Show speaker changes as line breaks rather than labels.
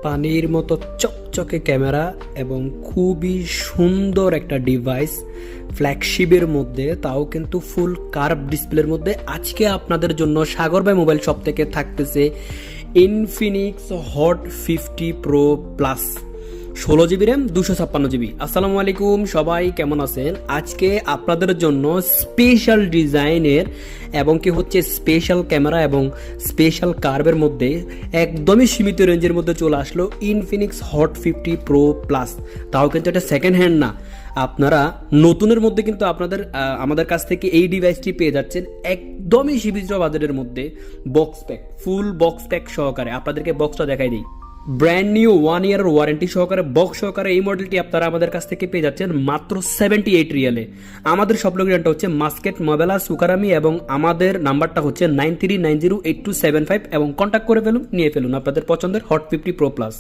পানির মতো চকচকে ক্যামেরা এবং খুবই সুন্দর একটা ডিভাইস ফ্ল্যাগশিপের মধ্যে, তাও কিন্তু ফুল কার্ভ ডিসপ্লের মধ্যে। আজকে আপনাদের জন্য সাগর ভাই মোবাইল শপ থেকে থাকতেছে Infinix hot 50 pro plus 16 GB RAM 256 GB. আসসালামু আলাইকুম, সবাই কেমন আছেন? আজকে আপনাদের জন্য স্পেশাল ডিজাইনের এবং কি হচ্ছে স্পেশাল ক্যামেরা এবং স্পেশাল কার্ভের মধ্যে একদমই সীমিত রেঞ্জের মধ্যে চলে আসলো ইনফিনিক্স হট 50 প্রো প্লাস। তাও কিন্তু এটা সেকেন্ড হ্যান্ড না, আপনারা নতুনের মধ্যে কিন্তু আমাদের কাছ থেকে এই ডিভাইসটি পেয়ে যাচ্ছেন একদমই সীমিত বাজেটের মধ্যে। Box pack, full box pack সহকারে আপনাদেরকে বক্সটা দেখাই দিই। ব্র্যান্ড নিউ 1 ইয়ার ওয়ারেন্টি সহকারে বক্স সহকারে এই মডেলটি আপনারা আমাদের কাছ থেকে পেয়ে যাচ্ছেন মাত্র 78 রিয়ালে। আমাদের সব লোকেশনটা হচ্ছে মাস্কেট মবেলা সুকারামি এবং আমাদের নাম্বারটা হচ্ছে 93908275 এবং কন্ট্যাক্ট করে ফেলুন, নিয়ে ফেলুন আপনাদের পছন্দের হট 50 প্রো প্লাস।